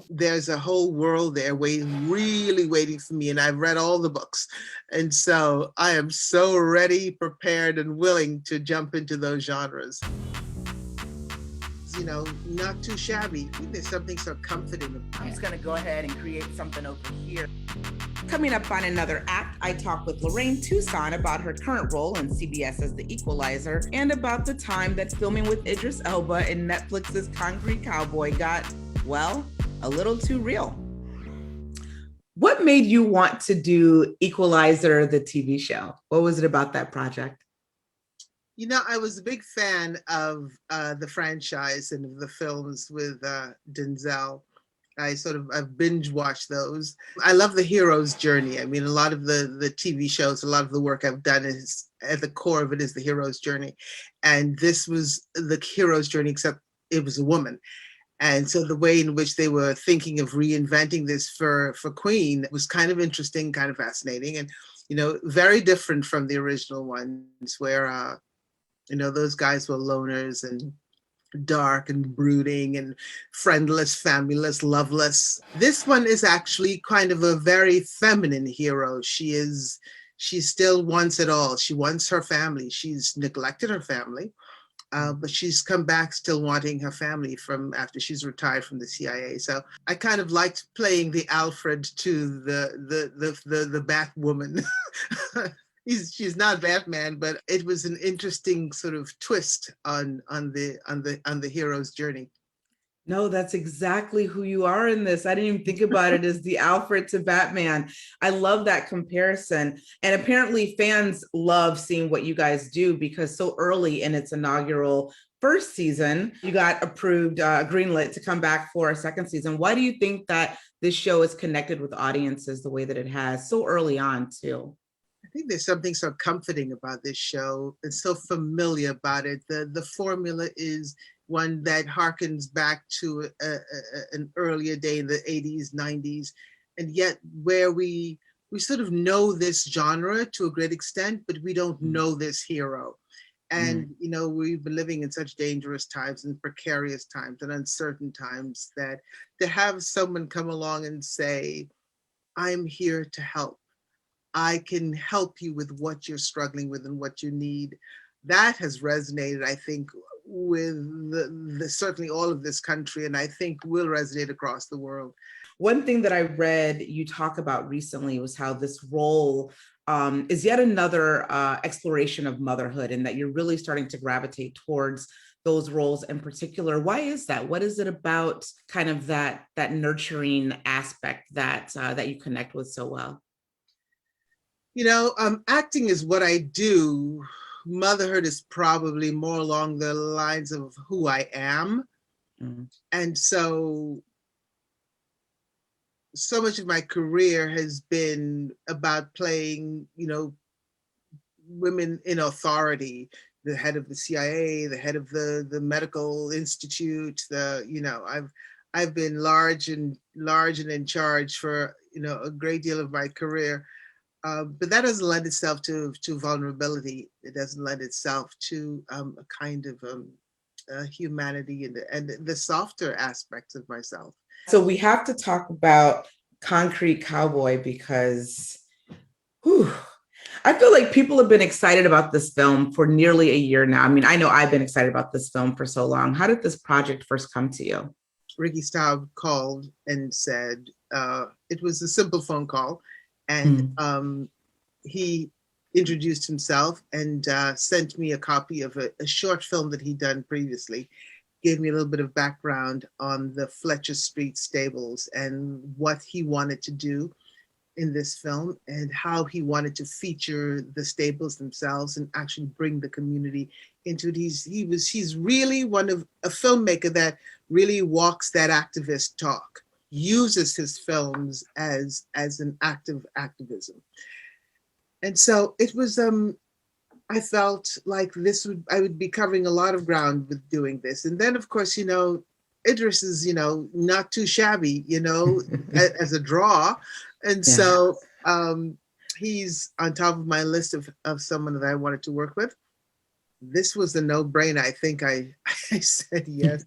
There's a whole world there really waiting for me, and I've read all the books. And so I am so ready, prepared, and willing to jump into those genres. Not too shabby. There's something so comforting. I'm just going to go ahead and create something over here. Coming up on another act, I talk with Lorraine Toussaint about her current role in CBS as the Equalizer and about the time that filming with Idris Elba in Netflix's Concrete Cowboy got, well, a little too real. What made you want to do Equalizer, the TV show? What was it about that project? I was a big fan of the franchise and of the films with Denzel. I've binge watched those. I love the hero's journey. I mean, a lot of the TV shows, a lot of the work I've done is at the core of it is the hero's journey. And this was the hero's journey, except it was a woman. And so the way in which they were thinking of reinventing this for Queen was kind of interesting, kind of fascinating, and, very different from the original ones where, those guys were loners and dark and brooding and friendless, familyless, loveless. This one is actually kind of a very feminine hero. She still wants it all. She wants her family. She's neglected her family, but she's come back still wanting her family from after she's retired from the CIA. So I kind of liked playing the Alfred to the Batwoman. She's not Batman, but it was an interesting sort of twist on the hero's journey. No, that's exactly who you are in this. I didn't even think about it as the Alfred to Batman. I love that comparison. And apparently fans love seeing what you guys do because so early in its inaugural first season, you got approved, greenlit to come back for a second season. Why do you think that this show is connected with audiences the way that it has so early on too? I think there's something so comforting about this show. It's so familiar about it. The formula is one that harkens back to an earlier day in the 80s, 90s, and yet where we sort of know this genre to a great extent, but we don't know this hero. And, we've been living in such dangerous times and precarious times and uncertain times that to have someone come along and say, I'm here to help. I can help you with what you're struggling with and what you need. That has resonated, I think, with certainly all of this country, and I think will resonate across the world. One thing that I read you talk about recently was how this role is yet another exploration of motherhood, and that you're really starting to gravitate towards those roles in particular. Why is that? What is it about kind of that nurturing aspect that you connect with so well? Acting is what I do. Motherhood is probably more along the lines of who I am. Mm-hmm. And so much of my career has been about playing, women in authority, the head of the CIA, the head of the medical institute, I've been large and in charge for, a great deal of my career. But that doesn't lend itself to vulnerability. It doesn't lend itself to a kind of humanity and the softer aspects of myself. So we have to talk about Concrete Cowboy because I feel like people have been excited about this film for nearly a year now. I mean, I know I've been excited about this film for so long. How did this project first come to you? Ricky Staub called and said, it was a simple phone call. And he introduced himself and sent me a copy of a short film that he'd done previously, gave me a little bit of background on the Fletcher Street stables and what he wanted to do in this film and how he wanted to feature the stables themselves and actually bring the community into it. He's really a filmmaker that really walks that activist talk. Uses his films as an act of activism. And so it was, I felt like I would be covering a lot of ground with doing this. And then of course, Idris is, not too shabby, as a draw. And so he's on top of my list of someone that I wanted to work with. This was a no-brainer. I think I said yes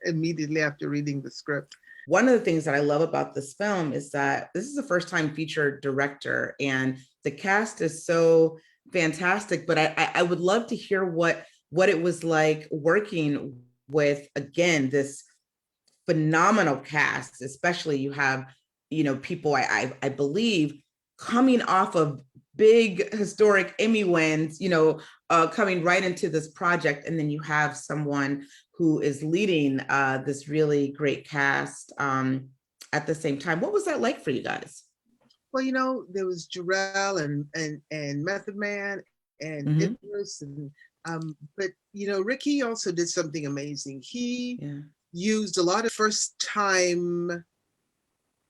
immediately after reading the script. One of the things that I love about this film is that this is a first time feature director and the cast is so fantastic, but I would love to hear what it was like working with, again, this phenomenal cast, especially you have, people I believe coming off of big historic Emmy wins, coming right into this project. And then you have someone who is leading this really great cast at the same time. What was that like for you guys? Well, there was Jarrell and Method Man and Idris, and but Ricky also did something amazing. He used a lot of first time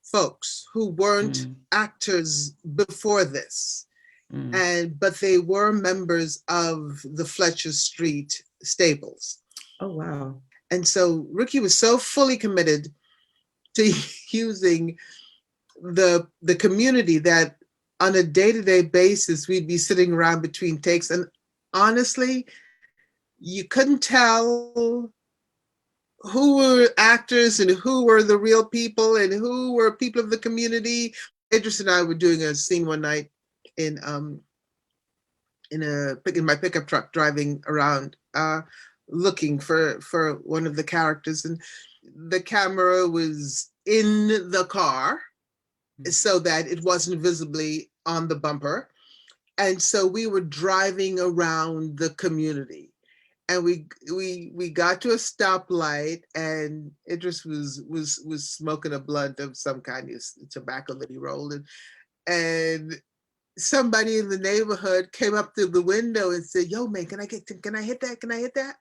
folks who weren't actors before this, but they were members of the Fletcher Street stables. Oh wow. And so Ricky was so fully committed to using the community that on a day-to-day basis we'd be sitting around between takes, and honestly you couldn't tell who were actors and who were the real people and who were people of the community. Idris and I were doing a scene one night in my pickup truck driving around looking for one of the characters, and the camera was in the car so that it wasn't visibly on the bumper. And so we were driving around the community, and we got to a stoplight, and Idris was smoking a blunt of some kind of tobacco that he rolled, and somebody in the neighborhood came up to the window and said, "Yo, man, can I hit that? Can I hit that?"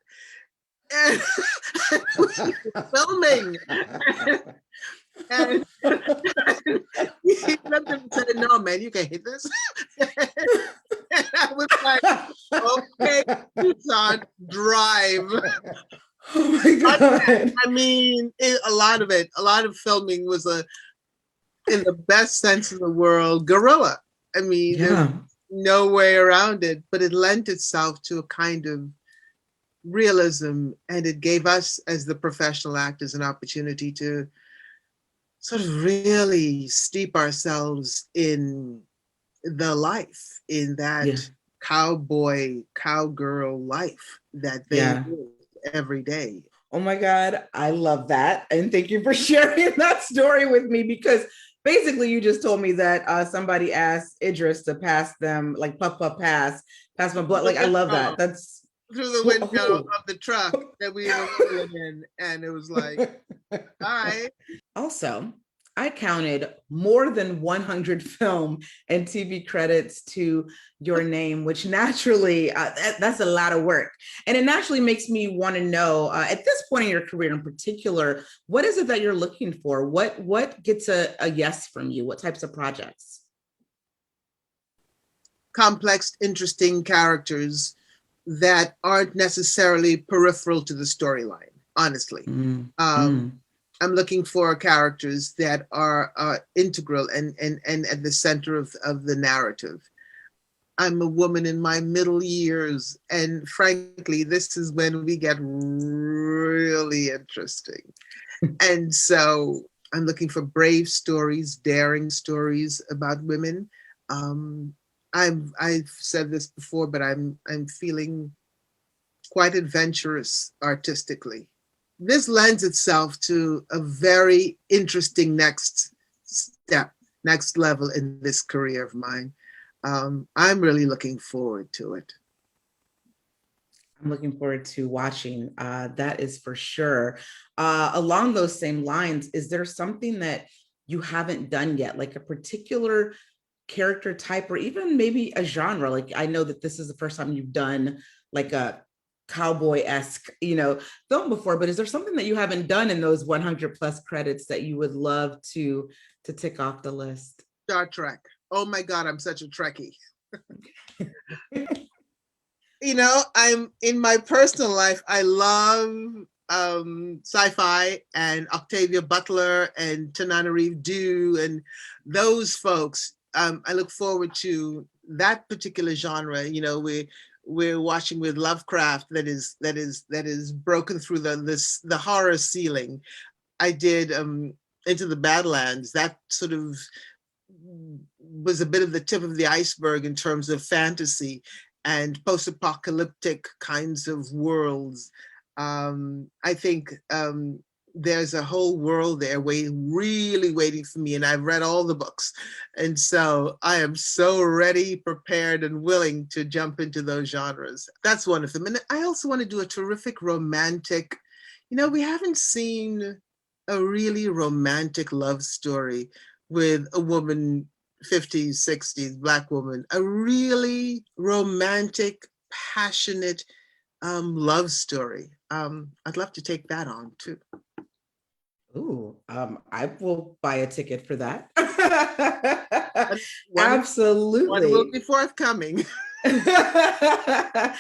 And we were filming. And he looked at him and said, "No, man, you can't hit this." And I was like, "Okay, Toussaint, drive." Oh my God. I mean, a lot of filming was in the best sense of the word, guerrilla. I mean, there's no way around it, but it lent itself to a kind of realism, and it gave us as the professional actors an opportunity to sort of really steep ourselves in the life, in that cowboy, cowgirl life that they live every day. Oh my God, I love that. And thank you for sharing that story with me, because basically you just told me that somebody asked Idris to pass them, like puff, pass my blood. Like, I love that. That's through the window of the truck that we were in, and it was like, all right. Also, I counted more than 100 film and TV credits to your name, which naturally, that's a lot of work. And it naturally makes me want to know, at this point in your career in particular, what is it that you're looking for? What gets a yes from you? What types of projects? Complex, interesting characters that aren't necessarily peripheral to the storyline, honestly. I'm looking for characters that are integral and at the center of the narrative. I'm a woman in my middle years, and frankly, this is when we get really interesting. And so I'm looking for brave stories, daring stories about women. I've said this before, but I'm feeling quite adventurous artistically. This lends itself to a very interesting next step, next level in this career of mine. I'm really looking forward to it. I'm looking forward to watching, that is for sure. Along those same lines, is there something that you haven't done yet, like a particular character type, or even maybe a genre? Like, I know that this is the first time you've done like a cowboy-esque, film before, but is there something that you haven't done in those 100 plus credits that you would love to tick off the list? Star Trek. Oh my God, I'm such a Trekkie. I'm in my personal life, I love sci-fi and Octavia Butler and Tananarive Due and those folks. I look forward to that particular genre. we're watching with Lovecraft that is broken through the horror ceiling. I did Into the Badlands. That sort of was a bit of the tip of the iceberg in terms of fantasy and post-apocalyptic kinds of worlds. I think there's a whole world there really waiting for me, and I've read all the books. And so I am so ready, prepared, and willing to jump into those genres. That's one of them. And I also want to do a terrific romantic, we haven't seen a really romantic love story with a woman, 50s, 60s, Black woman, a really romantic, passionate love story. I'd love to take that on too. Ooh, I will buy a ticket for that. One Absolutely. will be forthcoming. I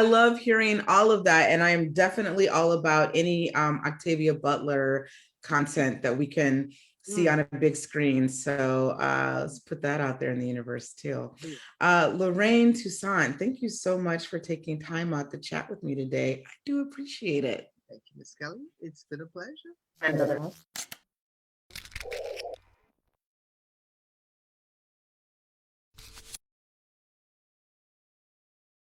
love hearing all of that. And I'm definitely all about any Octavia Butler content that we can see on a big screen. So let's put that out there in the universe too. Lorraine Toussaint, thank you so much for taking time out to chat with me today. I do appreciate it. Thank you, Ms. Kelley. It's been a pleasure. Friends of the